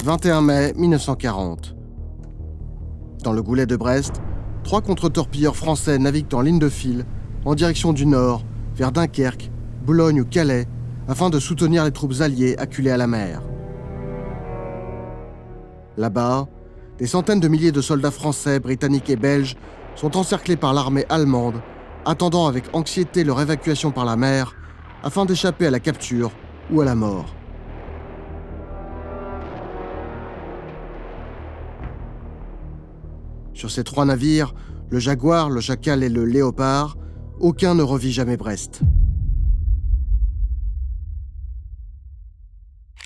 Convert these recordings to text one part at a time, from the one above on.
21 mai 1940. Dans le goulet de Brest, 3 contre-torpilleurs français naviguent en ligne de file en direction du nord, vers Dunkerque, Boulogne ou Calais, afin de soutenir les troupes alliées acculées à la mer. Là-bas, des centaines de milliers de soldats français, britanniques et belges sont encerclés par l'armée allemande, attendant avec anxiété leur évacuation par la mer afin d'échapper à la capture ou à la mort. Sur ces 3 navires, le Jaguar, le Chacal et le Léopard, aucun ne revit jamais Brest.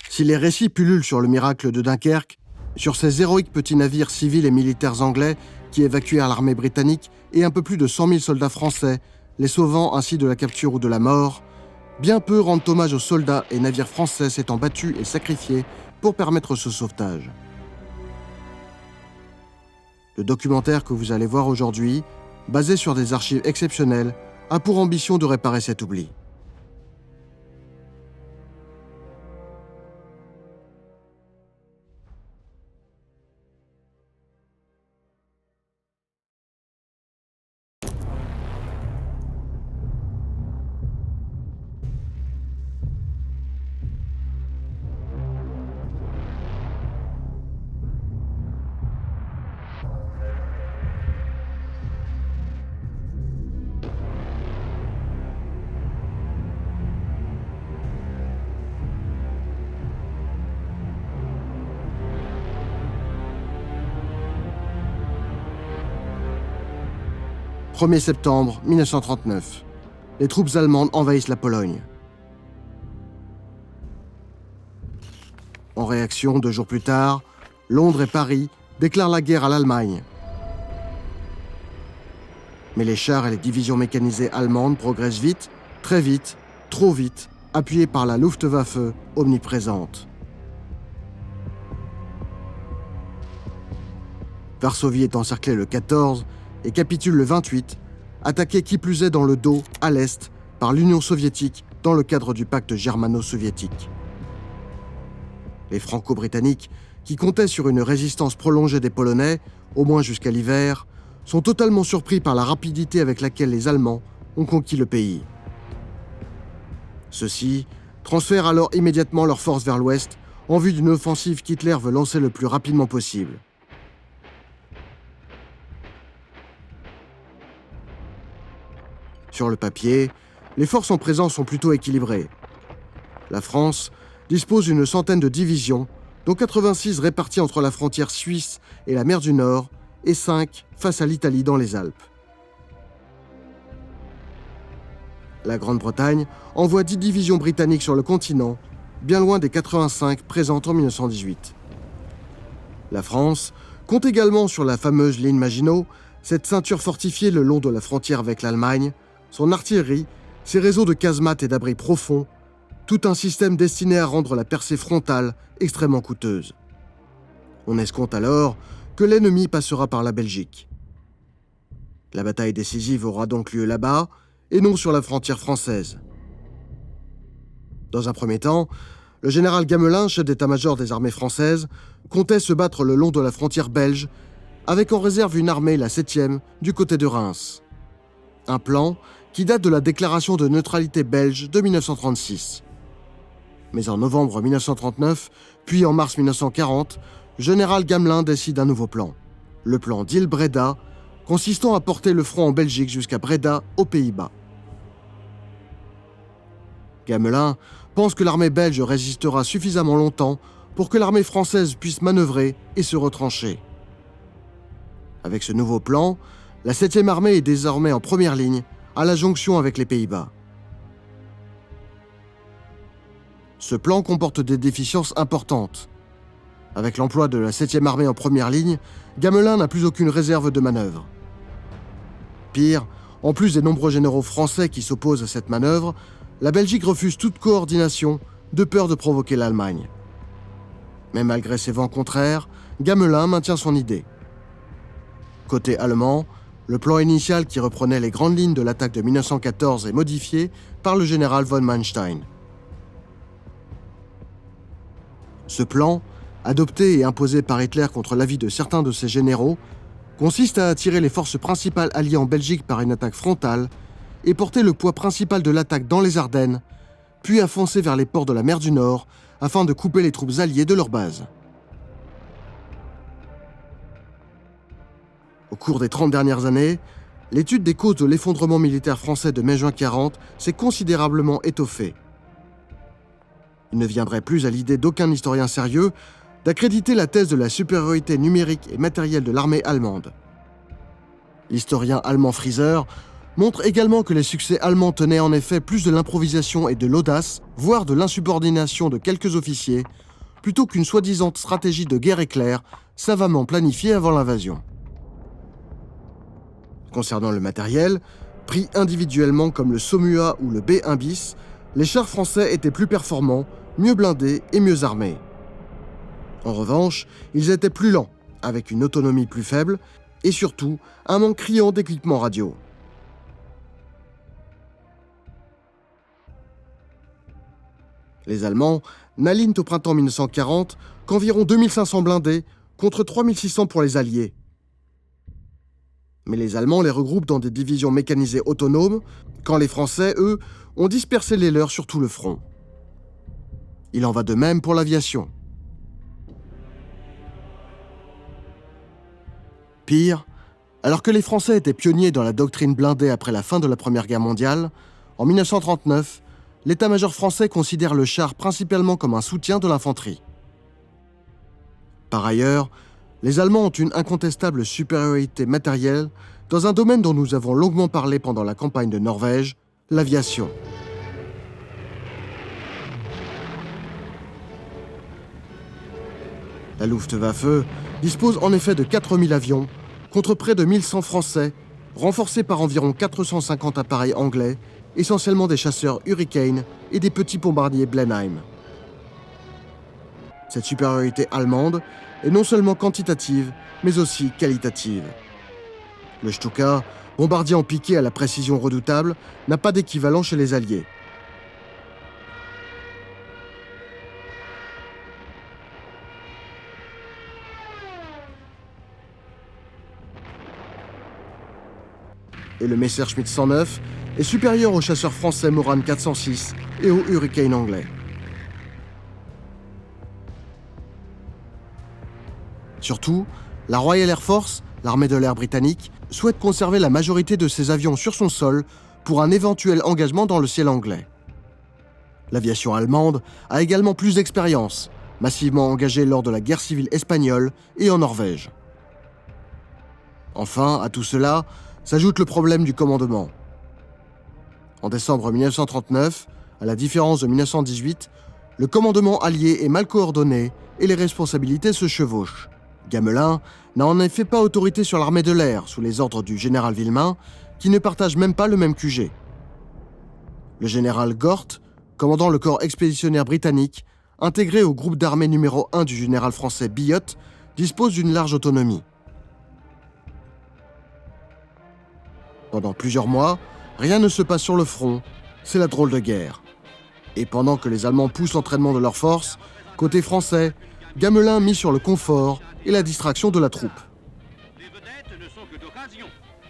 Si les récits pullulent sur le miracle de Dunkerque, sur ces héroïques petits navires civils et militaires anglais qui évacuèrent l'armée britannique et un peu plus de 100 000 soldats français, les sauvant ainsi de la capture ou de la mort, bien peu rendent hommage aux soldats et navires français s'étant battus et sacrifiés pour permettre ce sauvetage. Le documentaire que vous allez voir aujourd'hui, basé sur des archives exceptionnelles, a pour ambition de réparer cet oubli. « 1er septembre 1939. Les troupes allemandes envahissent la Pologne. En réaction, 2 jours plus tard, Londres et Paris déclarent la guerre à l'Allemagne. Mais les chars et les divisions mécanisées allemandes progressent vite, très vite, trop vite, appuyés par la Luftwaffe omniprésente. Varsovie est encerclée le 14 et capitule le 28, attaqué qui plus est dans le dos, à l'est, par l'Union soviétique dans le cadre du pacte germano-soviétique. Les Franco-Britanniques, qui comptaient sur une résistance prolongée des Polonais, au moins jusqu'à l'hiver, sont totalement surpris par la rapidité avec laquelle les Allemands ont conquis le pays. Ceux-ci transfèrent alors immédiatement leurs forces vers l'ouest en vue d'une offensive qu'Hitler veut lancer le plus rapidement possible. Sur le papier, les forces en présence sont plutôt équilibrées. La France dispose d'une centaine de divisions, dont 86 réparties entre la frontière suisse et la mer du Nord, et 5 face à l'Italie dans les Alpes. La Grande-Bretagne envoie 10 divisions britanniques sur le continent, bien loin des 85 présentes en 1918. La France compte également sur la fameuse ligne Maginot, cette ceinture fortifiée le long de la frontière avec l'Allemagne, son artillerie, ses réseaux de casemates et d'abris profonds, tout un système destiné à rendre la percée frontale extrêmement coûteuse. On escompte alors que l'ennemi passera par la Belgique. La bataille décisive aura donc lieu là-bas, et non sur la frontière française. Dans un premier temps, le général Gamelin, chef d'état-major des armées françaises, comptait se battre le long de la frontière belge, avec en réserve une armée, la 7e, du côté de Reims. Un plan qui date de la déclaration de neutralité belge de 1936. Mais en novembre 1939, puis en mars 1940, général Gamelin décide un nouveau plan. Le plan d'Île-Breda, consistant à porter le front en Belgique jusqu'à Breda, aux Pays-Bas. Gamelin pense que l'armée belge résistera suffisamment longtemps pour que l'armée française puisse manœuvrer et se retrancher. Avec ce nouveau plan, la 7e armée est désormais en première ligne, à la jonction avec les Pays-Bas. Ce plan comporte des déficiences importantes. Avec l'emploi de la 7e armée en première ligne, Gamelin n'a plus aucune réserve de manœuvre. Pire, en plus des nombreux généraux français qui s'opposent à cette manœuvre, la Belgique refuse toute coordination de peur de provoquer l'Allemagne. Mais malgré ces vents contraires, Gamelin maintient son idée. Côté allemand, le plan initial qui reprenait les grandes lignes de l'attaque de 1914 est modifié par le général von Manstein. Ce plan adopté et imposé par Hitler contre l'avis de certains de ses généraux, consiste à attirer les forces principales alliées en Belgique par une attaque frontale et porter le poids principal de l'attaque dans les Ardennes, puis à foncer vers les ports de la mer du Nord afin de couper les troupes alliées de leur base. Au cours des 30 dernières années, l'étude des causes de l'effondrement militaire français de mai-juin 40 s'est considérablement étoffée. Il ne viendrait plus à l'idée d'aucun historien sérieux d'accréditer la thèse de la supériorité numérique et matérielle de l'armée allemande. L'historien allemand Frieser montre également que les succès allemands tenaient en effet plus de l'improvisation et de l'audace, voire de l'insubordination de quelques officiers, plutôt qu'une soi-disant stratégie de guerre éclair savamment planifiée avant l'invasion. Concernant le matériel, pris individuellement comme le Saumua ou le B1 bis, les chars français étaient plus performants, mieux blindés et mieux armés. En revanche, ils étaient plus lents, avec une autonomie plus faible et surtout un manque criant d'équipement radio. Les Allemands n'alignent au printemps 1940 qu'environ 2500 blindés contre 3600 pour les Alliés. Mais les Allemands les regroupent dans des divisions mécanisées autonomes, quand les Français, eux, ont dispersé les leurs sur tout le front. Il en va de même pour l'aviation. Pire, alors que les Français étaient pionniers dans la doctrine blindée après la fin de la Première Guerre mondiale, en 1939, l'état-major français considère le char principalement comme un soutien de l'infanterie. Par ailleurs, les Allemands ont une incontestable supériorité matérielle dans un domaine dont nous avons longuement parlé pendant la campagne de Norvège, l'aviation. La Luftwaffe dispose en effet de 4000 avions, contre près de 1100 Français, renforcés par environ 450 appareils anglais, essentiellement des chasseurs Hurricane et des petits bombardiers Blenheim. Cette supériorité allemande est non seulement quantitative, mais aussi qualitative. Le Stuka, bombardier en piqué à la précision redoutable, n'a pas d'équivalent chez les Alliés. Et le Messerschmitt 109 est supérieur aux chasseurs français Morane 406 et aux Hurricane anglais. Surtout, la Royal Air Force, l'armée de l'air britannique, souhaite conserver la majorité de ses avions sur son sol pour un éventuel engagement dans le ciel anglais. L'aviation allemande a également plus d'expérience, massivement engagée lors de la guerre civile espagnole et en Norvège. Enfin, à tout cela, s'ajoute le problème du commandement. En décembre 1939, à la différence de 1918, le commandement allié est mal coordonné et les responsabilités se chevauchent. Gamelin n'a en effet pas autorité sur l'armée de l'air sous les ordres du général Villemain, qui ne partage même pas le même QG. Le général Gort, commandant le corps expéditionnaire britannique, intégré au groupe d'armée numéro 1 du général français Biot, dispose d'une large autonomie. Pendant plusieurs mois, rien ne se passe sur le front, c'est la drôle de guerre. Et pendant que les Allemands poussent l'entraînement de leurs forces, côté français, Gamelin mise sur le confort et la distraction de la troupe. Les vedettes ne sont que d'occasion,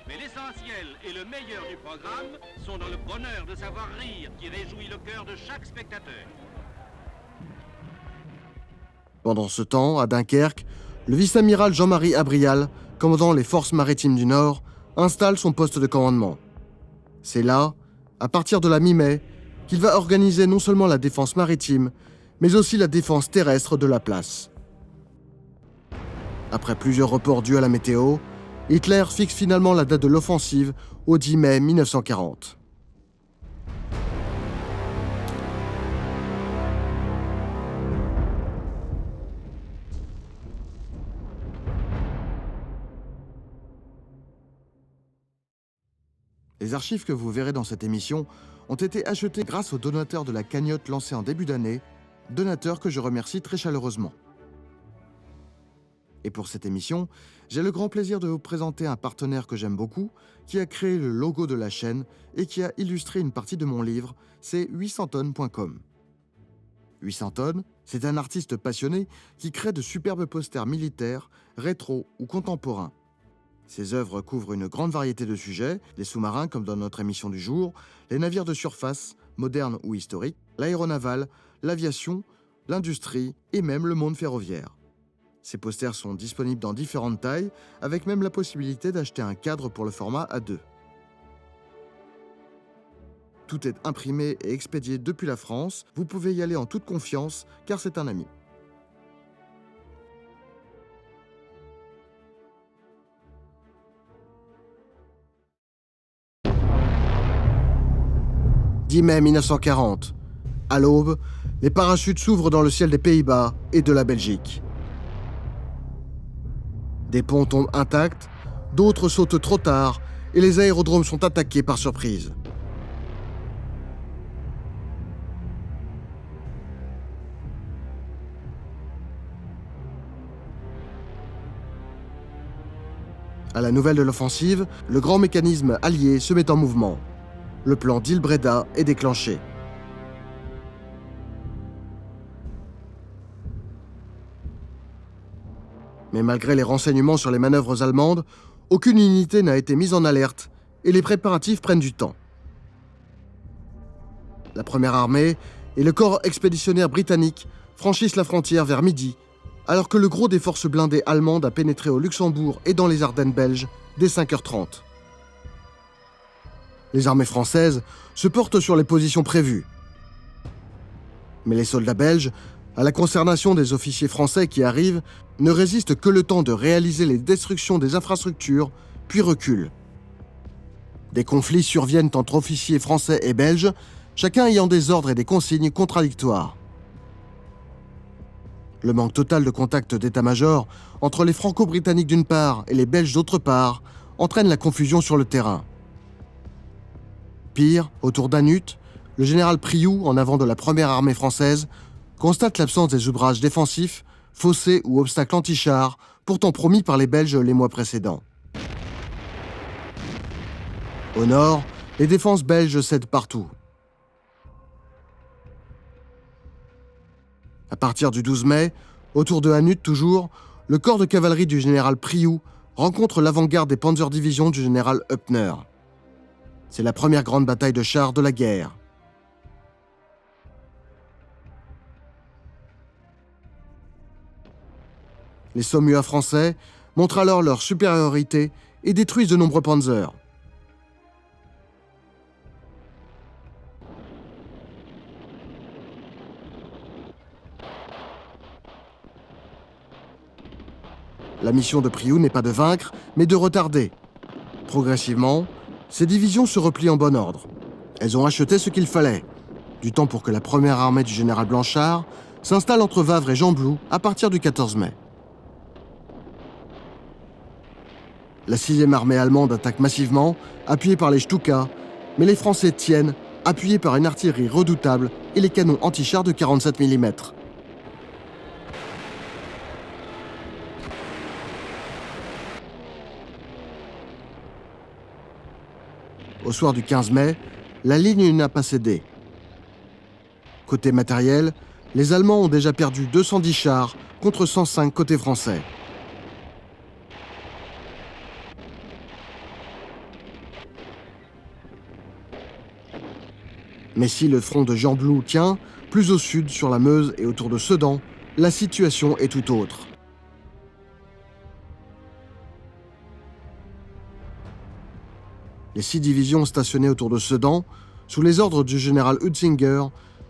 mais l'essentiel et le meilleur du programme sont dans le bonheur de savoir rire qui réjouit le cœur de chaque spectateur. Pendant ce temps, à Dunkerque, le vice-amiral Jean-Marie Abrial, commandant les forces maritimes du Nord, installe son poste de commandement. C'est là, à partir de la mi-mai, qu'il va organiser non seulement la défense maritime, mais aussi la défense terrestre de la place. Après plusieurs reports dus à la météo, Hitler fixe finalement la date de l'offensive au 10 mai 1940. Les archives que vous verrez dans cette émission ont été achetées grâce aux donateurs de la cagnotte lancée en début d'année, donateurs que je remercie très chaleureusement. Et pour cette émission, j'ai le grand plaisir de vous présenter un partenaire que j'aime beaucoup, qui a créé le logo de la chaîne et qui a illustré une partie de mon livre, c'est 800tonnes.com. 800 tonnes, C'est un artiste passionné qui crée de superbes posters militaires, rétro ou contemporains. Ses œuvres couvrent une grande variété de sujets, les sous-marins comme dans notre émission du jour, les navires de surface, modernes ou historiques, l'aéronaval, l'aviation, l'industrie et même le monde ferroviaire. Ces posters sont disponibles dans différentes tailles, avec même la possibilité d'acheter un cadre pour le format A2. Tout est imprimé et expédié depuis la France, vous pouvez y aller en toute confiance car c'est un ami. 10 mai 1940. À l'aube, les parachutes s'ouvrent dans le ciel des Pays-Bas et de la Belgique. Des ponts tombent intacts, d'autres sautent trop tard et les aérodromes sont attaqués par surprise. À la nouvelle de l'offensive, le grand mécanisme allié se met en mouvement. Le plan d'Il-Breda est déclenché. Mais malgré les renseignements sur les manœuvres allemandes, aucune unité n'a été mise en alerte et les préparatifs prennent du temps. La première armée et le corps expéditionnaire britannique franchissent la frontière vers midi, alors que le gros des forces blindées allemandes a pénétré au Luxembourg et dans les Ardennes belges dès 5h30. Les armées françaises se portent sur les positions prévues. Mais les soldats belges, à la consternation des officiers français qui arrivent, ne résistent que le temps de réaliser les destructions des infrastructures, puis reculent. Des conflits surviennent entre officiers français et belges, chacun ayant des ordres et des consignes contradictoires. Le manque total de contact d'état-major entre les Franco-Britanniques d'une part et les Belges d'autre part entraîne la confusion sur le terrain. Pire, autour d'Annut, le général Priou, en avant de la première armée française, constate l'absence des ouvrages défensifs, fossés ou obstacles anti-chars, pourtant promis par les Belges les mois précédents. Au nord, les défenses belges cèdent partout. À partir du 12 mai, autour de Annut toujours, le corps de cavalerie du général Priou rencontre l'avant-garde des Panzerdivisions du général Höppner. C'est la première grande bataille de chars de la guerre. Les Saumur français montrent alors leur supériorité et détruisent de nombreux panzers. La mission de Priou n'est pas de vaincre, mais de retarder. Progressivement, ces divisions se replient en bon ordre. Elles ont acheté ce qu'il fallait. Du temps pour que la première armée du général Blanchard s'installe entre Wavre et Gembloux à partir du 14 mai. La 6e armée allemande attaque massivement, appuyée par les Stuka, mais les Français tiennent, appuyés par une artillerie redoutable et les canons anti-chars de 47 mm. Au soir du 15 mai, la ligne n'a pas cédé. Côté matériel, les Allemands ont déjà perdu 210 chars contre 105 côté français. Mais si le front de Gembloux tient, plus au sud, sur la Meuse et autour de Sedan, la situation est tout autre. Les 6 divisions stationnées autour de Sedan, sous les ordres du général Hutzinger,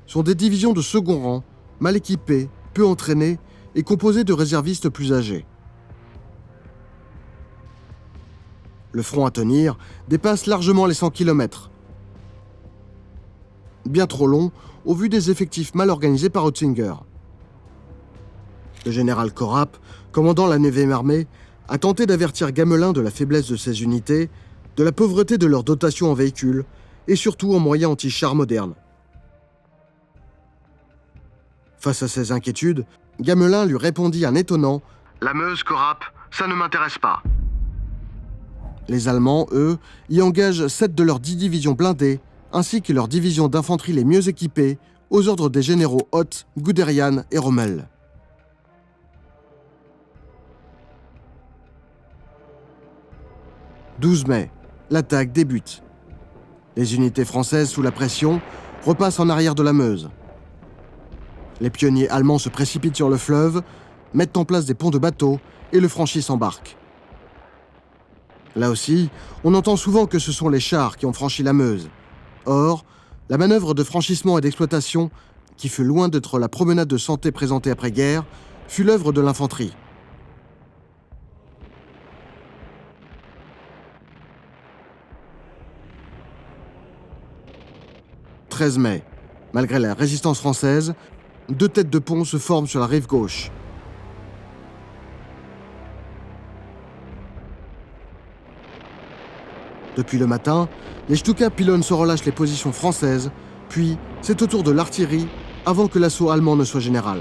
sont des divisions de second rang, mal équipées, peu entraînées et composées de réservistes plus âgés. Le front à tenir dépasse largement les 100 km. Bien trop long au vu des effectifs mal organisés par Hutzinger. Le général Korap, commandant la 9e armée, a tenté d'avertir Gamelin de la faiblesse de ses unités, de la pauvreté de leur dotation en véhicules et surtout en moyens anti-chars modernes. Face à ces inquiétudes, Gamelin lui répondit en étonnant « La Meuse, Korap, ça ne m'intéresse pas ». Les Allemands, eux, y engagent 7 de leurs 10 divisions blindées, ainsi que leurs divisions d'infanterie les mieux équipées, aux ordres des généraux Hoth, Guderian et Rommel. « 12 mai, l'attaque débute. Les unités françaises, sous la pression, repassent en arrière de la Meuse. Les pionniers allemands se précipitent sur le fleuve, mettent en place des ponts de bateaux et le franchissent en barque. Là aussi, on entend souvent que ce sont les chars qui ont franchi la Meuse. Or, la manœuvre de franchissement et d'exploitation, qui fut loin d'être la promenade de santé présentée après-guerre, fut l'œuvre de l'infanterie. « 13 mai. Malgré la résistance française, 2 têtes de pont se forment sur la rive gauche. Depuis le matin, les Stuka pilonnent sans relâche les positions françaises, puis c'est au tour de l'artillerie avant que l'assaut allemand ne soit général.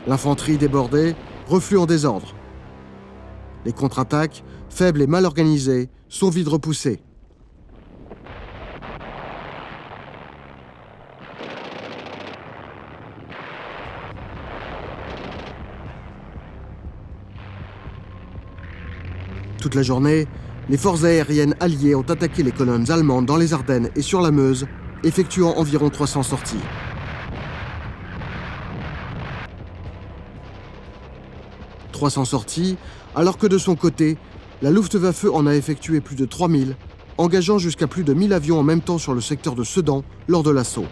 L'infanterie débordée reflue en désordre. Les contre-attaques, faibles et mal organisées, sont vite repoussées. Toute la journée, les forces aériennes alliées ont attaqué les colonnes allemandes dans les Ardennes et sur la Meuse, effectuant environ 300 sorties. « 300 sorties, alors que de son côté, la Luftwaffe en a effectué plus de 3000, engageant jusqu'à plus de 1000 avions en même temps sur le secteur de Sedan lors de l'assaut.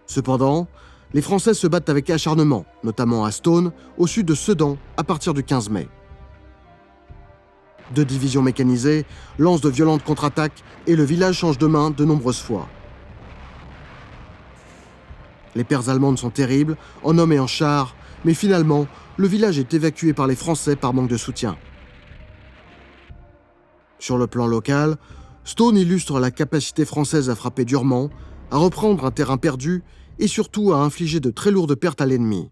Cependant, les Français se battent avec acharnement, notamment à Stone, au sud de Sedan, à partir du 15 mai. 2 divisions mécanisées lancent de violentes contre-attaques et le village change de main de nombreuses fois. Les pertes allemandes sont terribles, en hommes et en chars, mais finalement, le village est évacué par les Français par manque de soutien. Sur le plan local, Stone illustre la capacité française à frapper durement, à reprendre un terrain perdu et surtout à infliger de très lourdes pertes à l'ennemi.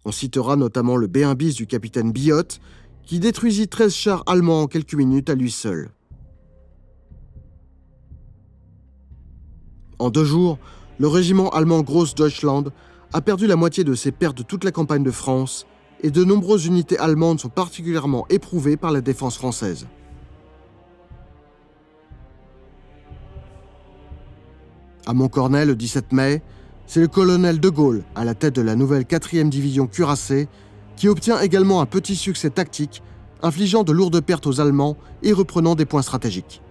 On citera notamment le B1 bis du capitaine Biot, qui détruisit 13 chars allemands en quelques minutes à lui seul. En 2 jours, le régiment allemand Großdeutschland a perdu la moitié de ses pertes de toute la campagne de France et de nombreuses unités allemandes sont particulièrement éprouvées par la défense française. À Montcornet, le 17 mai, c'est le colonel de Gaulle, à la tête de la nouvelle 4e division cuirassée, qui obtient également un petit succès tactique, infligeant de lourdes pertes aux Allemands et reprenant des points stratégiques.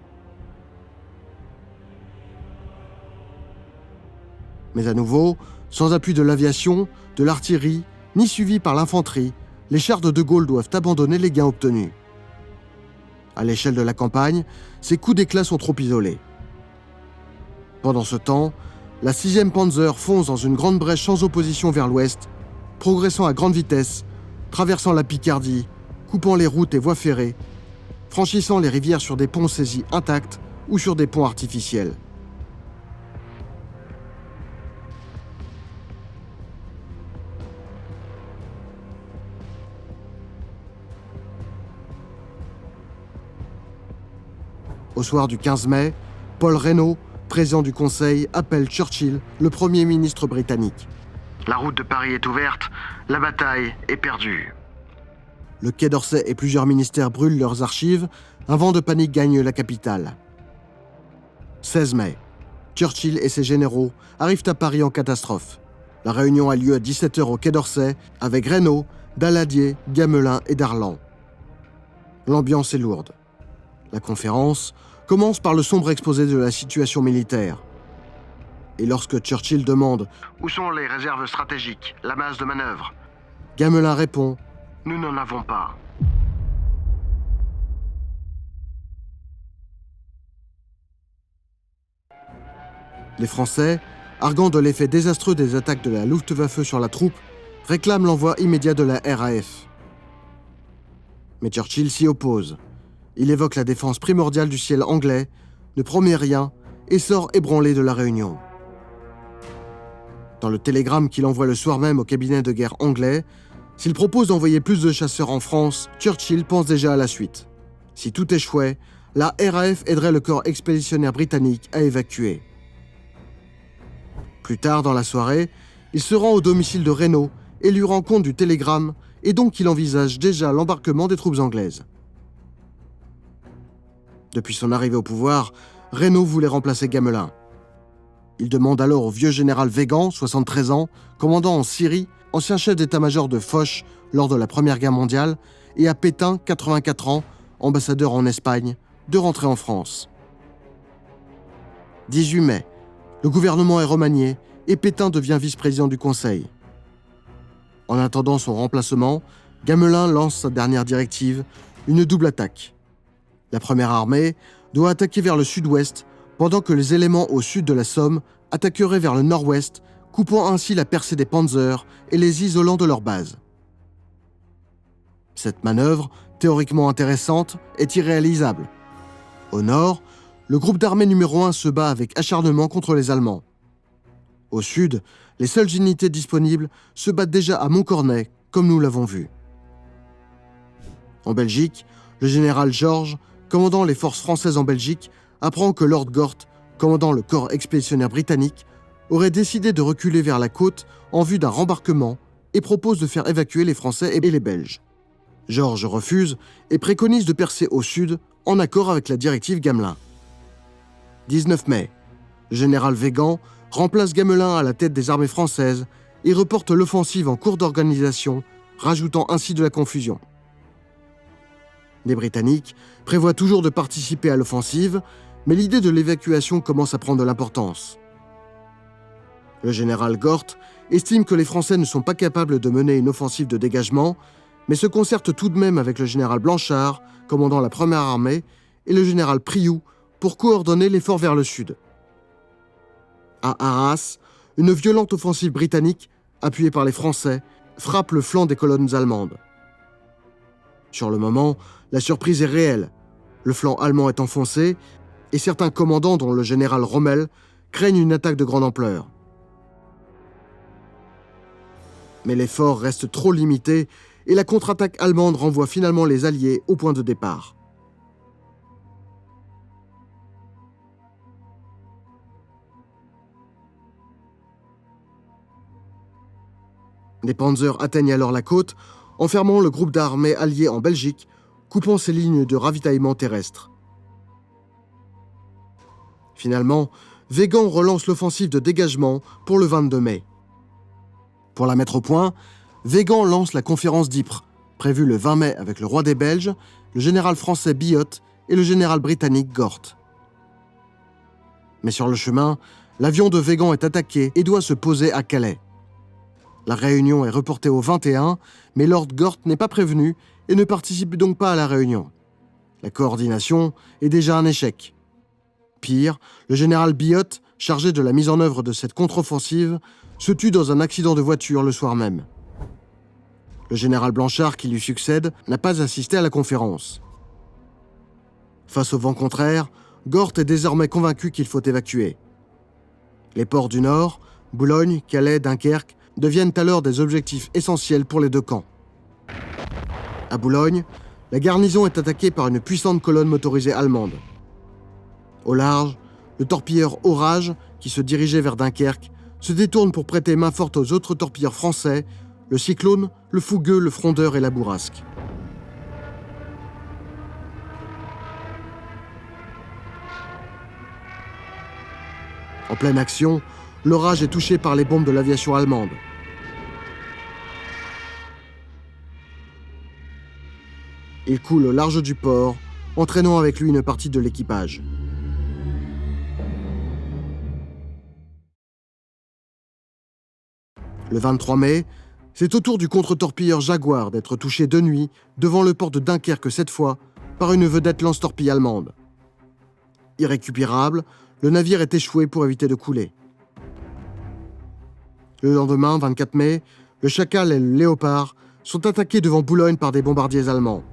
Mais à nouveau, sans appui de l'aviation, de l'artillerie, ni suivi par l'infanterie, les chars de Gaulle doivent abandonner les gains obtenus. À l'échelle de la campagne, ces coups d'éclat sont trop isolés. Pendant ce temps, la 6e Panzer fonce dans une grande brèche sans opposition vers l'ouest, progressant à grande vitesse, traversant la Picardie, coupant les routes et voies ferrées, franchissant les rivières sur des ponts saisis intacts ou sur des ponts artificiels. Au soir du 15 mai, Paul Reynaud, président du Conseil, appelle Churchill, le Premier ministre britannique. La route de Paris est ouverte, la bataille est perdue. Le Quai d'Orsay et plusieurs ministères brûlent leurs archives, un vent de panique gagne la capitale. 16 mai, Churchill et ses généraux arrivent à Paris en catastrophe. La réunion a lieu à 17h au Quai d'Orsay avec Reynaud, Daladier, Gamelin et Darlan. L'ambiance est lourde. La conférence commence par le sombre exposé de la situation militaire. Et lorsque Churchill demande « Où sont les réserves stratégiques, la masse de manœuvre ?» Gamelin répond « Nous n'en avons pas. » Les Français, arguant de l'effet désastreux des attaques de la Luftwaffe sur la troupe, réclament l'envoi immédiat de la RAF. Mais Churchill s'y oppose. Il évoque la défense primordiale du ciel anglais, ne promet rien et sort ébranlé de la réunion. Dans le télégramme qu'il envoie le soir même au cabinet de guerre anglais, s'il propose d'envoyer plus de chasseurs en France, Churchill pense déjà à la suite. Si tout échouait, la RAF aiderait le corps expéditionnaire britannique à évacuer. Plus tard dans la soirée, il se rend au domicile de Reynaud et lui rend compte du télégramme et donc il envisage déjà l'embarquement des troupes anglaises. Depuis son arrivée au pouvoir, Reynaud voulait remplacer Gamelin. Il demande alors au vieux général Weygand, 73 ans, commandant en Syrie, ancien chef d'état-major de Foch lors de la Première Guerre mondiale, et à Pétain, 84 ans, ambassadeur en Espagne, de rentrer en France. 18 mai, le gouvernement est remanié et Pétain devient vice-président du Conseil. En attendant son remplacement, Gamelin lance sa dernière directive, une double attaque. La première armée doit attaquer vers le sud-ouest, pendant que les éléments au sud de la Somme attaqueraient vers le nord-ouest, coupant ainsi la percée des Panzers et les isolant de leur base. Cette manœuvre, théoriquement intéressante, est irréalisable. Au nord, le groupe d'armée numéro 1 se bat avec acharnement contre les Allemands. Au sud, les seules unités disponibles se battent déjà à Montcornet, comme nous l'avons vu. En Belgique, le général Georges, commandant les forces françaises en Belgique, apprend que Lord Gort, commandant le corps expéditionnaire britannique, aurait décidé de reculer vers la côte en vue d'un rembarquement et propose de faire évacuer les Français et les Belges. Georges refuse et préconise de percer au sud en accord avec la directive Gamelin. 19 mai, le général Weygand remplace Gamelin à la tête des armées françaises et reporte l'offensive en cours d'organisation, rajoutant ainsi de la confusion. Les Britanniques prévoient toujours de participer à l'offensive, mais l'idée de l'évacuation commence à prendre de l'importance. Le général Gort estime que les Français ne sont pas capables de mener une offensive de dégagement, mais se concerte tout de même avec le général Blanchard, commandant la première armée, et le général Priou pour coordonner l'effort vers le sud. À Arras, une violente offensive britannique, appuyée par les Français, frappe le flanc des colonnes allemandes. Sur le moment, la surprise est réelle. Le flanc allemand est enfoncé et certains commandants, dont le général Rommel, craignent une attaque de grande ampleur. Mais l'effort reste trop limité et la contre-attaque allemande renvoie finalement les Alliés au point de départ. Les Panzers atteignent alors la côte, enfermant le groupe d'armées alliées en Belgique, coupant ses lignes de ravitaillement terrestre. Finalement, Weygand relance l'offensive de dégagement pour le 22 mai. Pour la mettre au point, Weygand lance la conférence d'Ypres, prévue le 20 mai avec le roi des Belges, le général français Biot et le général britannique Gort. Mais sur le chemin, l'avion de Weygand est attaqué et doit se poser à Calais. La réunion est reportée au 21, mais Lord Gort n'est pas prévenu et ne participe donc pas à la réunion. La coordination est déjà un échec. Pire, le général Biot, chargé de la mise en œuvre de cette contre-offensive, se tue dans un accident de voiture le soir même. Le général Blanchard, qui lui succède, n'a pas assisté à la conférence. Face au vent contraire, Gort est désormais convaincu qu'il faut évacuer. Les ports du Nord, Boulogne, Calais, Dunkerque, deviennent alors des objectifs essentiels pour les deux camps. À Boulogne, la garnison est attaquée par une puissante colonne motorisée allemande. Au large, le torpilleur Orage, qui se dirigeait vers Dunkerque, se détourne pour prêter main forte aux autres torpilleurs français, le Cyclone, le Fougueux, le Frondeur et la Bourrasque. En pleine action, l'Orage est touché par les bombes de l'aviation allemande. Il coule au large du port, entraînant avec lui une partie de l'équipage. Le 23 mai, c'est au tour du contre-torpilleur Jaguar d'être touché de nuit, devant le port de Dunkerque cette fois, par une vedette lance-torpille allemande. Irrécupérable, le navire est échoué pour éviter de couler. Le lendemain, 24 mai, le Chacal et le Léopard sont attaqués devant Boulogne par des bombardiers allemands.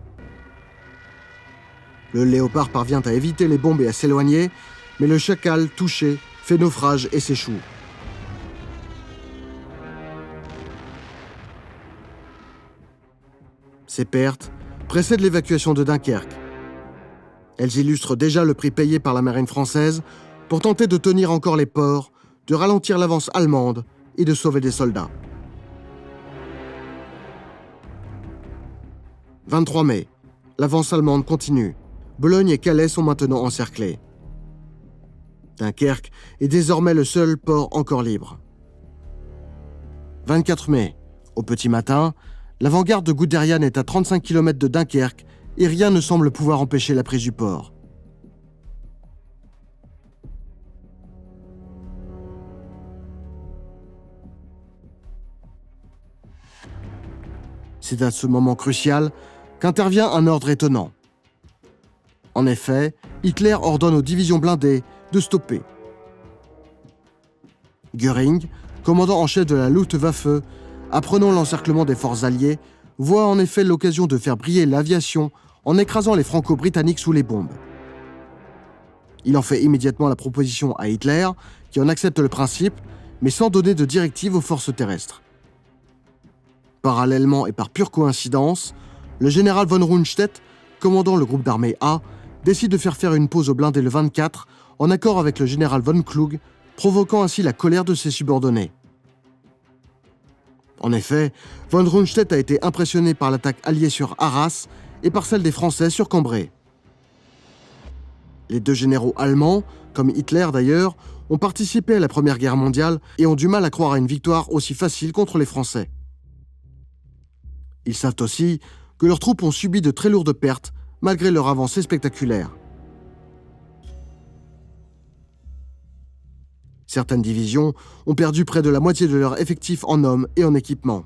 Le Léopard parvient à éviter les bombes et à s'éloigner, mais le Chacal, touché, fait naufrage et s'échoue. Ces pertes précèdent l'évacuation de Dunkerque. Elles illustrent déjà le prix payé par la marine française pour tenter de tenir encore les ports, de ralentir l'avance allemande et de sauver des soldats. 23 mai, l'avance allemande continue. Boulogne et Calais sont maintenant encerclés. Dunkerque est désormais le seul port encore libre. 24 mai, au petit matin, l'avant-garde de Guderian est à 35 km de Dunkerque et rien ne semble pouvoir empêcher la prise du port. C'est à ce moment crucial qu'intervient un ordre étonnant. En effet, Hitler ordonne aux divisions blindées de stopper. Göring, commandant en chef de la Luftwaffe, apprenant l'encerclement des forces alliées, voit en effet l'occasion de faire briller l'aviation en écrasant les Franco-Britanniques sous les bombes. Il en fait immédiatement la proposition à Hitler, qui en accepte le principe, mais sans donner de directive aux forces terrestres. Parallèlement et par pure coïncidence, le général von Rundstedt, commandant le groupe d'armée A, décide de faire une pause aux blindés le 24, en accord avec le général von Klug, provoquant ainsi la colère de ses subordonnés. En effet, von Rundstedt a été impressionné par l'attaque alliée sur Arras et par celle des Français sur Cambrai. Les deux généraux allemands, comme Hitler d'ailleurs, ont participé à la Première Guerre mondiale et ont du mal à croire à une victoire aussi facile contre les Français. Ils savent aussi que leurs troupes ont subi de très lourdes pertes malgré leur avancée spectaculaire. Certaines divisions ont perdu près de la moitié de leur effectif en hommes et en équipement.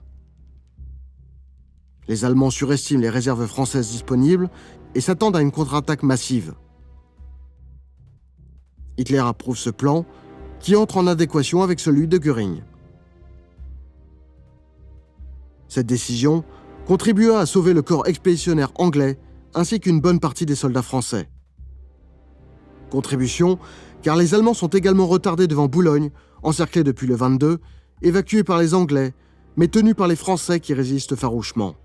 Les Allemands surestiment les réserves françaises disponibles et s'attendent à une contre-attaque massive. Hitler approuve ce plan, qui entre en adéquation avec celui de Göring. Cette décision contribua à sauver le corps expéditionnaire anglais ainsi qu'une bonne partie des soldats français. Contribution, car les Allemands sont également retardés devant Boulogne, encerclés depuis le 22, évacués par les Anglais, mais tenus par les Français qui résistent farouchement.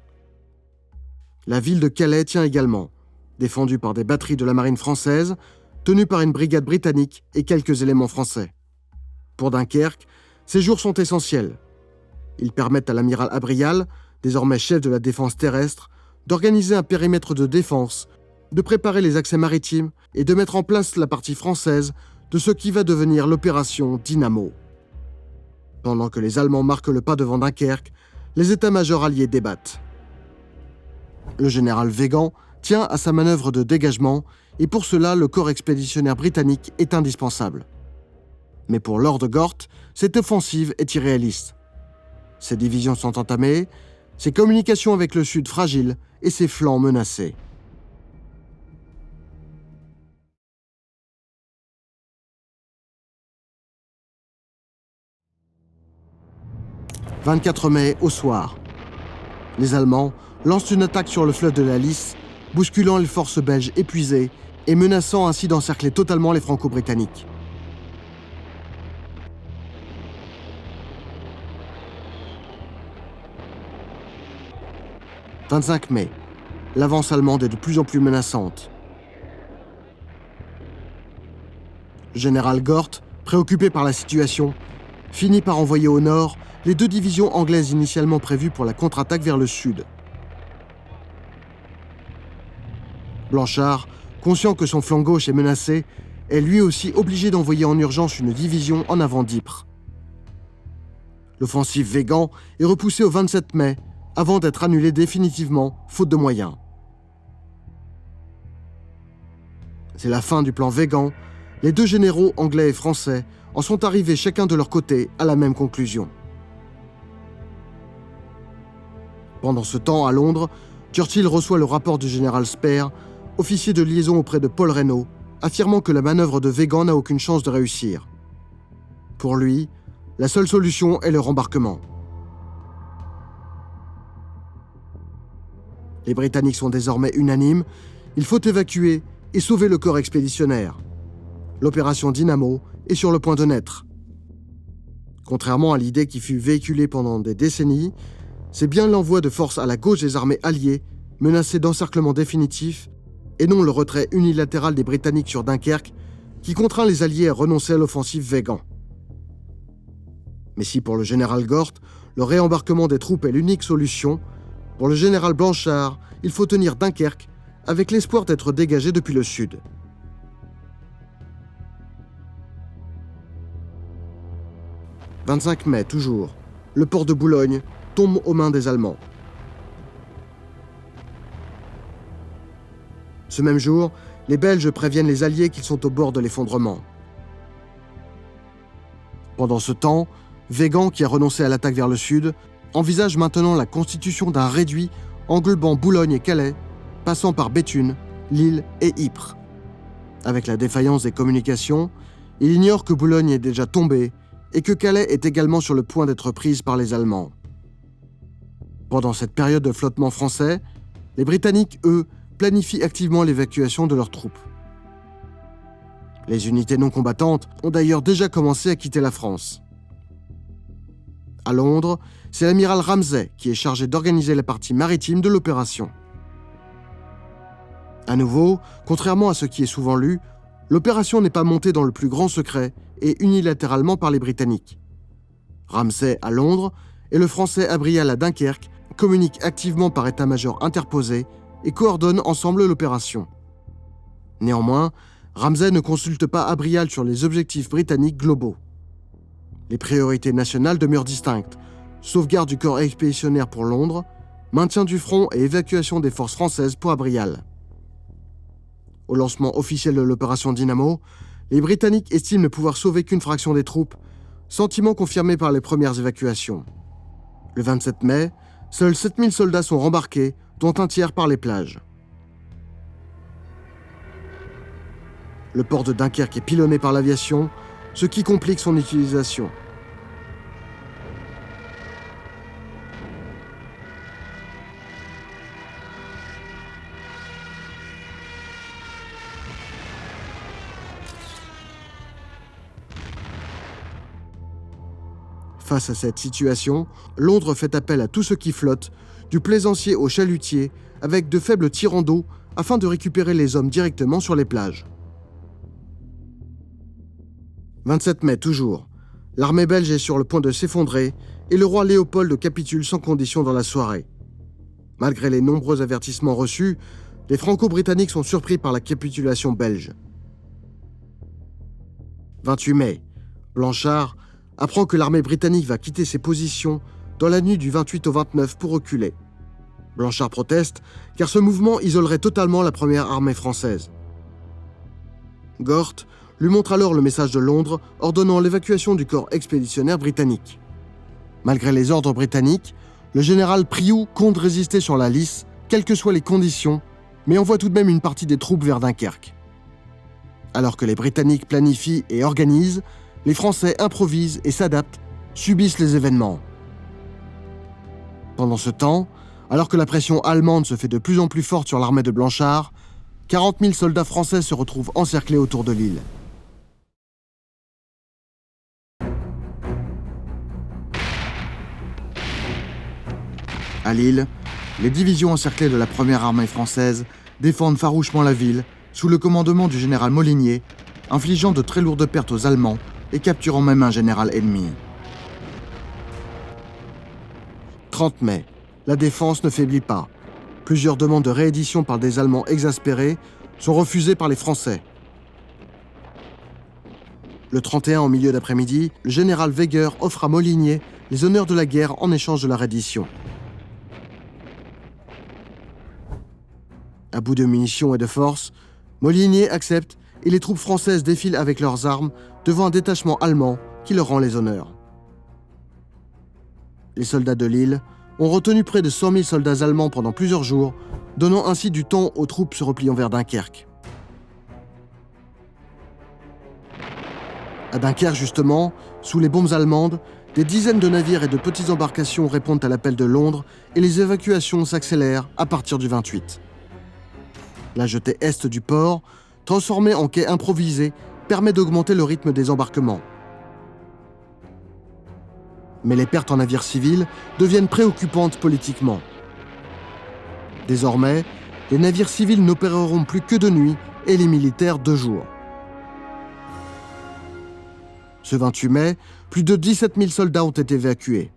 La ville de Calais tient également, défendue par des batteries de la marine française, tenue par une brigade britannique et quelques éléments français. Pour Dunkerque, ces jours sont essentiels. Ils permettent à l'amiral Abrial, désormais chef de la défense terrestre, d'organiser un périmètre de défense, de préparer les accès maritimes et de mettre en place la partie française de ce qui va devenir l'opération Dynamo. Pendant que les Allemands marquent le pas devant Dunkerque, les états-majors alliés débattent. Le général Weygand tient à sa manœuvre de dégagement et pour cela, le corps expéditionnaire britannique est indispensable. Mais pour Lord Gort, cette offensive est irréaliste. Ses divisions sont entamées, ses communications avec le Sud fragiles et ses flancs menacés. « 24 mai au soir. Les Allemands lancent une attaque sur le fleuve de la Lys, bousculant les forces belges épuisées et menaçant ainsi d'encercler totalement les Franco-Britanniques. « 25 mai. L'avance allemande est de plus en plus menaçante. Le général Gort, préoccupé par la situation, finit par envoyer au nord les deux divisions anglaises initialement prévues pour la contre-attaque vers le sud. Blanchard, conscient que son flanc gauche est menacé, est lui aussi obligé d'envoyer en urgence une division en avant d'Ypres. L'offensive Weygand est repoussée au 27 mai, avant d'être annulée définitivement, faute de moyens. C'est la fin du plan Weygand. Les deux généraux anglais et français en sont arrivés chacun de leur côté à la même conclusion. Pendant ce temps, à Londres, Churchill reçoit le rapport du général Speer, officier de liaison auprès de Paul Reynaud, affirmant que la manœuvre de Weygand n'a aucune chance de réussir. Pour lui, la seule solution est le rembarquement. Les Britanniques sont désormais unanimes, il faut évacuer et sauver le corps expéditionnaire. L'opération Dynamo est sur le point de naître. Contrairement à l'idée qui fut véhiculée pendant des décennies, c'est bien l'envoi de forces à la gauche des armées alliées, menacées d'encerclement définitif, et non le retrait unilatéral des Britanniques sur Dunkerque, qui contraint les Alliés à renoncer à l'offensive Weygand. Mais si pour le général Gort, le réembarquement des troupes est l'unique solution, pour le général Blanchard, il faut tenir Dunkerque avec l'espoir d'être dégagé depuis le sud. « 25 mai, toujours, le port de Boulogne tombe aux mains des Allemands. Ce même jour, les Belges préviennent les Alliés qu'ils sont au bord de l'effondrement. Pendant ce temps, Weygand, qui a renoncé à l'attaque vers le sud, envisage maintenant la constitution d'un réduit englobant Boulogne et Calais, passant par Béthune, Lille et Ypres. Avec la défaillance des communications, il ignore que Boulogne est déjà tombée et que Calais est également sur le point d'être prise par les Allemands. Pendant cette période de flottement français, les Britanniques, eux, planifient activement l'évacuation de leurs troupes. Les unités non combattantes ont d'ailleurs déjà commencé à quitter la France. À Londres, c'est l'amiral Ramsay qui est chargé d'organiser la partie maritime de l'opération. À nouveau, contrairement à ce qui est souvent lu, l'opération n'est pas montée dans le plus grand secret et unilatéralement par les Britanniques. Ramsay à Londres et le Français Abrial à Dunkerque communiquent activement par état-major interposé et coordonnent ensemble l'opération. Néanmoins, Ramsay ne consulte pas Abrial sur les objectifs britanniques globaux. Les priorités nationales demeurent distinctes: sauvegarde du corps expéditionnaire pour Londres, maintien du front et évacuation des forces françaises pour Abrial. Au lancement officiel de l'opération Dynamo, les Britanniques estiment ne pouvoir sauver qu'une fraction des troupes, sentiment confirmé par les premières évacuations. Le 27 mai, seuls 7000 soldats sont rembarqués, dont un tiers par les plages. Le port de Dunkerque est pilonné par l'aviation, ce qui complique son utilisation. Face à cette situation, Londres fait appel à tout ce qui flotte, du plaisancier au chalutier, avec de faibles tirants d'eau afin de récupérer les hommes directement sur les plages. 27 mai toujours, l'armée belge est sur le point de s'effondrer et le roi Léopold capitule sans condition dans la soirée. Malgré les nombreux avertissements reçus, les Franco-Britanniques sont surpris par la capitulation belge. 28 mai, Blanchard apprend que l'armée britannique va quitter ses positions dans la nuit du 28 au 29 pour reculer. Blanchard proteste car ce mouvement isolerait totalement la première armée française. Gort lui montre alors le message de Londres ordonnant l'évacuation du corps expéditionnaire britannique. Malgré les ordres britanniques, le général Priou compte résister sur la Lys, quelles que soient les conditions, mais envoie tout de même une partie des troupes vers Dunkerque. Alors que les Britanniques planifient et organisent, les Français improvisent et s'adaptent, subissent les événements. Pendant ce temps, alors que la pression allemande se fait de plus en plus forte sur l'armée de Blanchard, 40 000 soldats français se retrouvent encerclés autour de l'île. À Lille, les divisions encerclées de la première armée française défendent farouchement la ville sous le commandement du général Molinier, infligeant de très lourdes pertes aux Allemands et capturant même un général ennemi. 30 mai, la défense ne faiblit pas. Plusieurs demandes de réédition par des Allemands exaspérés sont refusées par les Français. Le 31, en milieu d'après-midi, le général Weger offre à Molinier les honneurs de la guerre en échange de la reddition. À bout de munitions et de force, Molinier accepte et les troupes françaises défilent avec leurs armes devant un détachement allemand qui leur rend les honneurs. Les soldats de Lille ont retenu près de 100 000 soldats allemands pendant plusieurs jours, donnant ainsi du temps aux troupes se repliant vers Dunkerque. À Dunkerque, justement, sous les bombes allemandes, des dizaines de navires et de petites embarcations répondent à l'appel de Londres et les évacuations s'accélèrent à partir du 28. La jetée est du port, transformée en quai improvisé, permet d'augmenter le rythme des embarquements. Mais les pertes en navires civils deviennent préoccupantes politiquement. Désormais, les navires civils n'opéreront plus que de nuit et les militaires de jour. Ce 28 mai, plus de 17 000 soldats ont été évacués.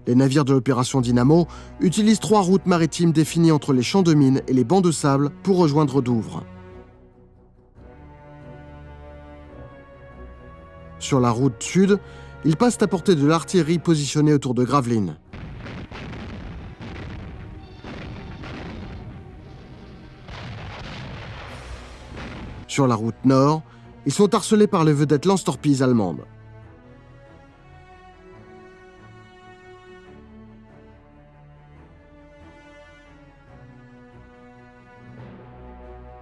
Les navires de l'opération Dynamo utilisent 3 routes maritimes définies entre les champs de mines et les bancs de sable pour rejoindre Douvres. Sur la route sud, ils passent à portée de l'artillerie positionnée autour de Gravelines. Sur la route nord, ils sont harcelés par les vedettes lance-torpilles allemandes.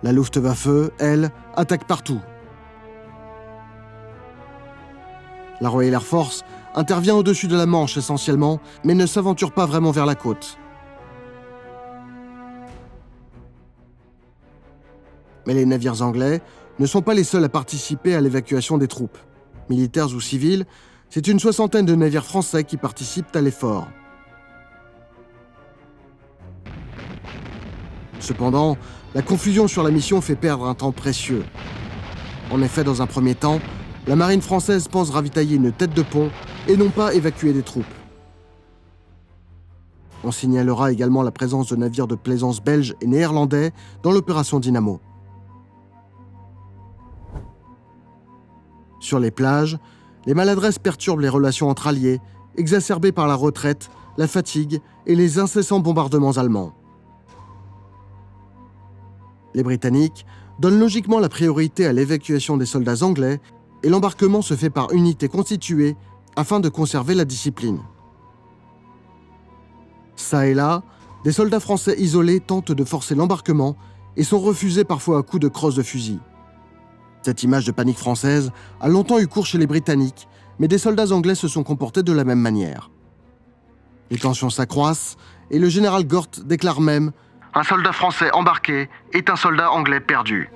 La Luftwaffe, elle, attaque partout. La Royal Air Force intervient au-dessus de la Manche essentiellement, mais ne s'aventure pas vraiment vers la côte. Mais les navires anglais ne sont pas les seuls à participer à l'évacuation des troupes. Militaires ou civils, c'est une 60aine de navires français qui participent à l'effort. Cependant, la confusion sur la mission fait perdre un temps précieux. En effet, dans un premier temps, la marine française pense ravitailler une tête de pont et non pas évacuer des troupes. On signalera également la présence de navires de plaisance belges et néerlandais dans l'opération Dynamo. Sur les plages, les maladresses perturbent les relations entre alliés, exacerbées par la retraite, la fatigue et les incessants bombardements allemands. Les Britanniques donnent logiquement la priorité à l'évacuation des soldats anglais et l'embarquement se fait par unités constituées afin de conserver la discipline. Ça et là, des soldats français isolés tentent de forcer l'embarquement et sont refusés parfois à coups de crosse de fusil. Cette image de panique française a longtemps eu cours chez les Britanniques, mais des soldats anglais se sont comportés de la même manière. Les tensions s'accroissent et le général Gort déclare même « Un soldat français embarqué est un soldat anglais perdu ».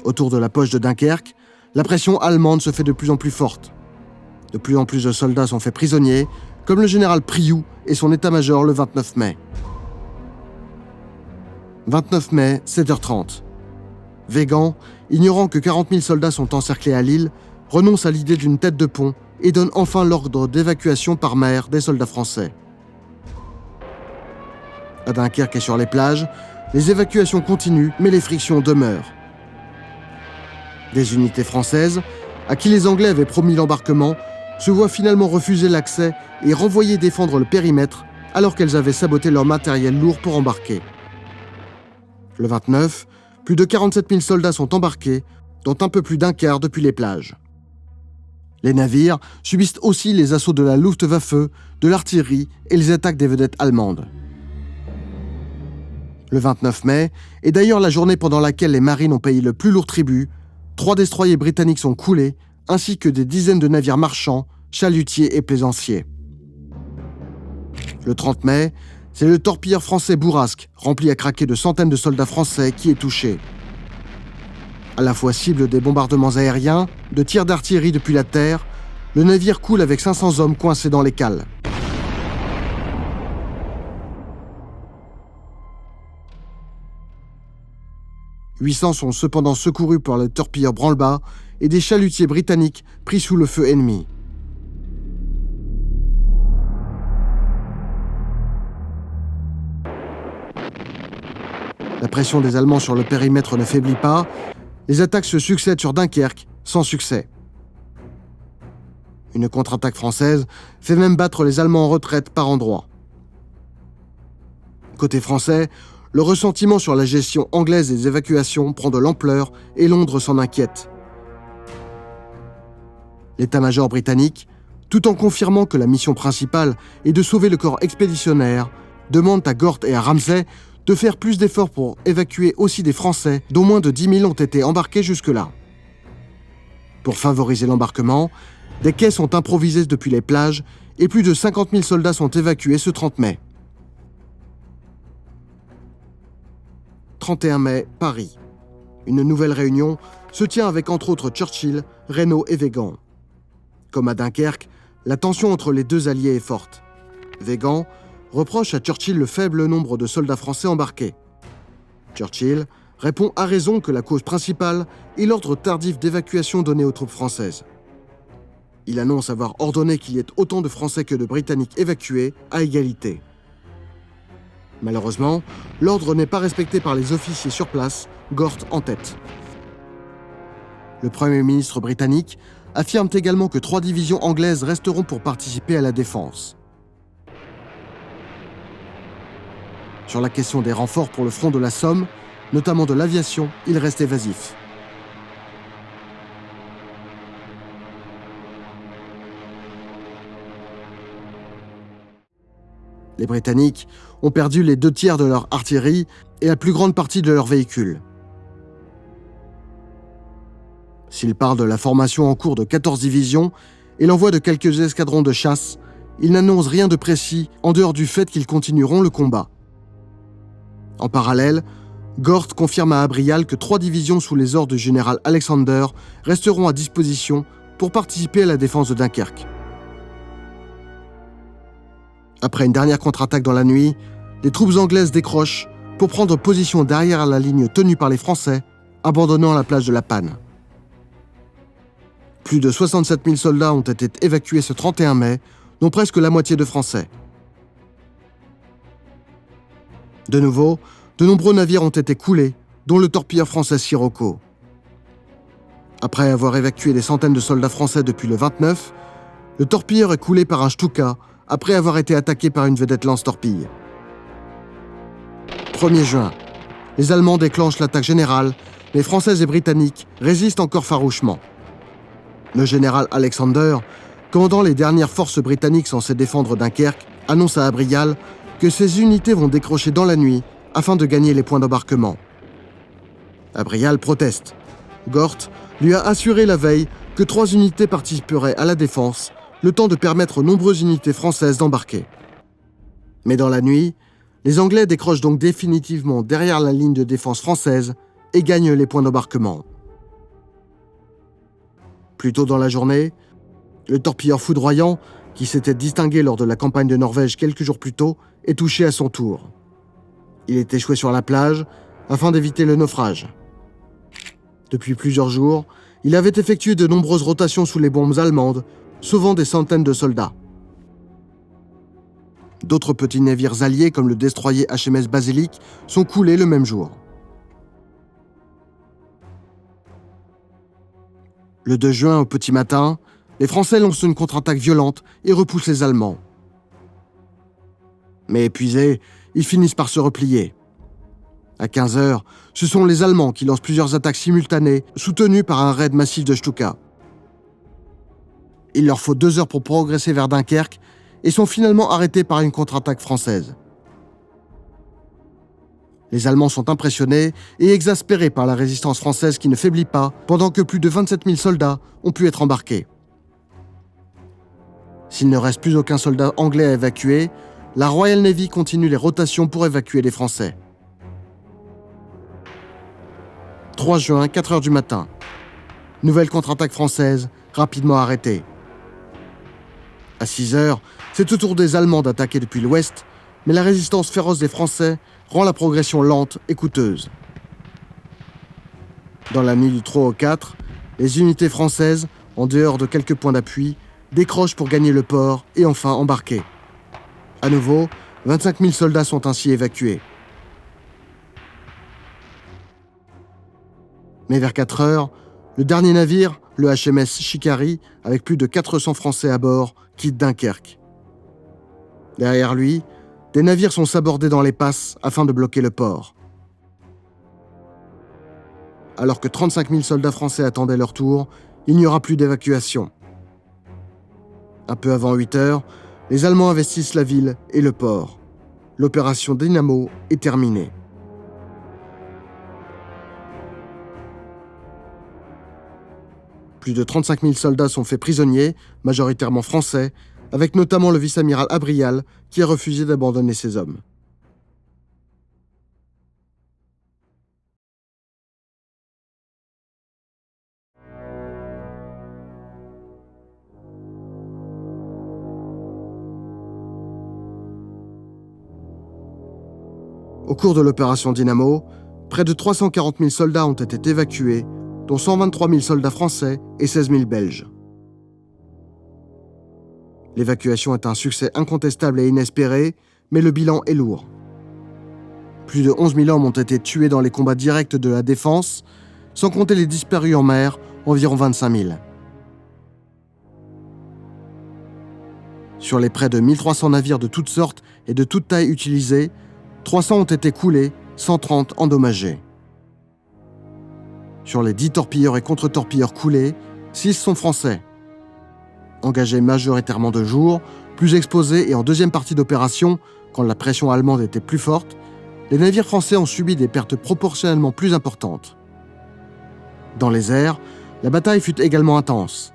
Autour de la poche de Dunkerque, la pression allemande se fait de plus en plus forte. De plus en plus de soldats sont faits prisonniers, comme le général Priou et son état-major le 29 mai. 29 mai, 7h30. Weygand, ignorant que 40 000 soldats sont encerclés à Lille, renonce à l'idée d'une tête de pont et donne enfin l'ordre d'évacuation par mer des soldats français. À Dunkerque et sur les plages, les évacuations continuent, mais les frictions demeurent. Des unités françaises, à qui les Anglais avaient promis l'embarquement, se voient finalement refuser l'accès et renvoyer défendre le périmètre alors qu'elles avaient saboté leur matériel lourd pour embarquer. Le 29, plus de 47 000 soldats sont embarqués, dont un peu plus d'un quart depuis les plages. Les navires subissent aussi les assauts de la Luftwaffe, de l'artillerie et les attaques des vedettes allemandes. Le 29 mai est d'ailleurs la journée pendant laquelle les marines ont payé le plus lourd tribut. 3 destroyers britanniques sont coulés, ainsi que des dizaines de navires marchands, chalutiers et plaisanciers. Le 30 mai, c'est le torpilleur français Bourrasque, rempli à craquer de centaines de soldats français, qui est touché. À la fois cible des bombardements aériens, de tirs d'artillerie depuis la terre, le navire coule avec 500 hommes coincés dans les cales. « 800 sont cependant secourus par le torpilleur branle-bas et des chalutiers britanniques pris sous le feu ennemi. La pression des Allemands sur le périmètre ne faiblit pas. Les attaques se succèdent sur Dunkerque, sans succès. Une contre-attaque française fait même battre les Allemands en retraite par endroits. Côté français, le ressentiment sur la gestion anglaise des évacuations prend de l'ampleur et Londres s'en inquiète. L'état-major britannique, tout en confirmant que la mission principale est de sauver le corps expéditionnaire, demande à Gort et à Ramsay de faire plus d'efforts pour évacuer aussi des Français, dont moins de 10 000 ont été embarqués jusque-là. Pour favoriser l'embarquement, des quais sont improvisés depuis les plages et plus de 50 000 soldats sont évacués ce 30 mai. 31 mai, Paris. Une nouvelle réunion se tient avec entre autres Churchill, Reynaud et Weygand. Comme à Dunkerque, la tension entre les deux alliés est forte. Weygand reproche à Churchill le faible nombre de soldats français embarqués. Churchill répond à raison que la cause principale est l'ordre tardif d'évacuation donné aux troupes françaises. Il annonce avoir ordonné qu'il y ait autant de Français que de Britanniques évacués à égalité. Malheureusement, l'ordre n'est pas respecté par les officiers sur place, Gort en tête. Le Premier ministre britannique affirme également que 3 divisions anglaises resteront pour participer à la défense. Sur la question des renforts pour le front de la Somme, notamment de l'aviation, il reste évasif. Les Britanniques ont perdu les 2/3 de leur artillerie et la plus grande partie de leurs véhicules. S'ils parlent de la formation en cours de 14 divisions et l'envoi de quelques escadrons de chasse, ils n'annoncent rien de précis en dehors du fait qu'ils continueront le combat. En parallèle, Gort confirme à Abrial que 3 divisions sous les ordres du général Alexander resteront à disposition pour participer à la défense de Dunkerque. Après une dernière contre-attaque dans la nuit, les troupes anglaises décrochent pour prendre position derrière la ligne tenue par les Français, abandonnant la plage de la Panne. Plus de 67 000 soldats ont été évacués ce 31 mai, dont presque la moitié de Français. De nouveau, de nombreux navires ont été coulés, dont le torpilleur français Sirocco. Après avoir évacué des centaines de soldats français depuis le 29, le torpilleur est coulé par un Stuka après avoir été attaqué par une vedette lance-torpille. 1er juin, les Allemands déclenchent l'attaque générale, les Français et Britanniques résistent encore farouchement. Le général Alexander, commandant les dernières forces britanniques censées défendre Dunkerque, annonce à Abrial que ses unités vont décrocher dans la nuit afin de gagner les points d'embarquement. Abrial proteste. Gort lui a assuré la veille que 3 unités participeraient à la défense, le temps de permettre aux nombreuses unités françaises d'embarquer. Mais dans la nuit, les Anglais décrochent donc définitivement derrière la ligne de défense française et gagnent les points d'embarquement. Plus tôt dans la journée, le torpilleur foudroyant, qui s'était distingué lors de la campagne de Norvège quelques jours plus tôt, est touché à son tour. Il est échoué sur la plage afin d'éviter le naufrage. Depuis plusieurs jours, il avait effectué de nombreuses rotations sous les bombes allemandes, sauvant des centaines de soldats. D'autres petits navires alliés, comme le destroyer HMS Basilic, sont coulés le même jour. Le 2 juin, au petit matin, les Français lancent une contre-attaque violente et repoussent les Allemands. Mais épuisés, ils finissent par se replier. À 15 heures, ce sont les Allemands qui lancent plusieurs attaques simultanées, soutenues par un raid massif de Stuka. Il leur faut 2 heures pour progresser vers Dunkerque et sont finalement arrêtés par une contre-attaque française. Les Allemands sont impressionnés et exaspérés par la résistance française qui ne faiblit pas pendant que plus de 27 000 soldats ont pu être embarqués. S'il ne reste plus aucun soldat anglais à évacuer, la Royal Navy continue les rotations pour évacuer les Français. 3 juin, 4 heures du matin. Nouvelle contre-attaque française, rapidement arrêtée. À 6 heures, c'est au tour des Allemands d'attaquer depuis l'ouest, mais la résistance féroce des Français rend la progression lente et coûteuse. Dans la nuit du 3 au 4, les unités françaises, en dehors de quelques points d'appui, décrochent pour gagner le port et enfin embarquer. À nouveau, 25 000 soldats sont ainsi évacués. Mais vers 4 heures, le dernier navire, le HMS Shikari, avec plus de 400 Français à bord, quitte Dunkerque. Derrière lui, des navires sont sabordés dans les passes afin de bloquer le port. Alors que 35 000 soldats français attendaient leur tour, il n'y aura plus d'évacuation. Un peu avant 8 heures, les Allemands investissent la ville et le port. L'opération Dynamo est terminée. Plus de 35 000 soldats sont faits prisonniers, majoritairement français, avec notamment le vice-amiral Abrial qui a refusé d'abandonner ses hommes. Au cours de l'opération Dynamo, près de 340 000 soldats ont été évacués, dont 123 000 soldats français et 16 000 Belges. L'évacuation est un succès incontestable et inespéré, mais le bilan est lourd. Plus de 11 000 hommes ont été tués dans les combats directs de la défense, sans compter les disparus en mer, environ 25 000. Sur les près de 1300 navires de toutes sortes et de toutes tailles utilisés, 300 ont été coulés, 130 endommagés. Sur les 10 torpilleurs et contre-torpilleurs coulés, 6 sont français. Engagés majoritairement de jour, plus exposés et en deuxième partie d'opération, quand la pression allemande était plus forte, les navires français ont subi des pertes proportionnellement plus importantes. Dans les airs, la bataille fut également intense.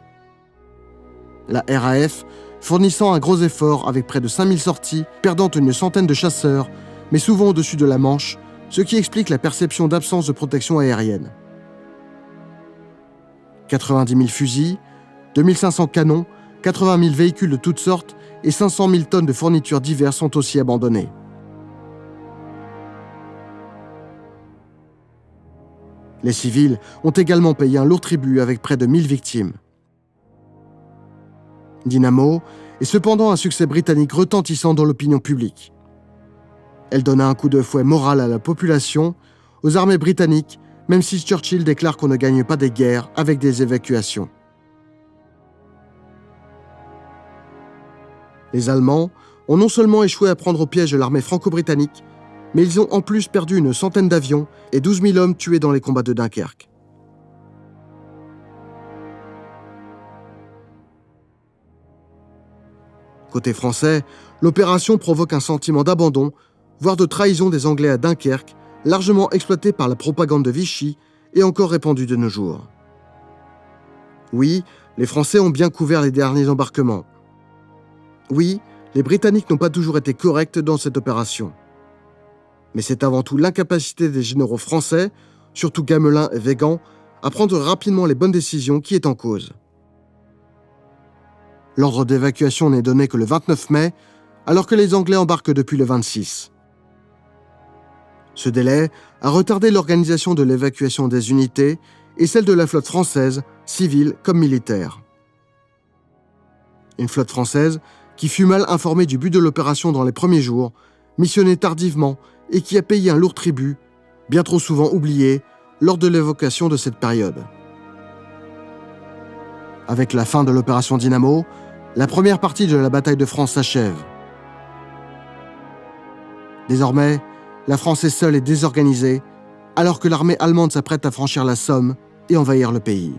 La RAF fournissant un gros effort avec près de 5000 sorties, perdant une centaine de chasseurs, mais souvent au-dessus de la Manche, ce qui explique la perception d'absence de protection aérienne. 90 000 fusils, 2500 canons, 80 000 véhicules de toutes sortes et 500 000 tonnes de fournitures diverses sont aussi abandonnées. Les civils ont également payé un lourd tribut avec près de 1000 victimes. Dynamo est cependant un succès britannique retentissant dans l'opinion publique. Elle donna un coup de fouet moral à la population, aux armées britanniques, même si Churchill déclare qu'on ne gagne pas des guerres avec des évacuations. Les Allemands ont non seulement échoué à prendre au piège l'armée franco-britannique, mais ils ont en plus perdu une centaine d'avions et 12 000 hommes tués dans les combats de Dunkerque. Côté français, l'opération provoque un sentiment d'abandon, voire de trahison des Anglais à Dunkerque, largement exploité par la propagande de Vichy et encore répandu de nos jours. Oui, les Français ont bien couvert les derniers embarquements. Oui, les Britanniques n'ont pas toujours été corrects dans cette opération. Mais c'est avant tout l'incapacité des généraux français, surtout Gamelin et Weygand, à prendre rapidement les bonnes décisions qui est en cause. L'ordre d'évacuation n'est donné que le 29 mai, alors que les Anglais embarquent depuis le 26. Ce délai a retardé l'organisation de l'évacuation des unités et celle de la flotte française, civile comme militaire. Une flotte française qui fut mal informée du but de l'opération dans les premiers jours, missionnée tardivement et qui a payé un lourd tribut, bien trop souvent oublié, lors de l'évocation de cette période. Avec la fin de l'opération Dynamo, la première partie de la bataille de France s'achève. Désormais, la France est seule et désorganisée, alors que l'armée allemande s'apprête à franchir la Somme et envahir le pays.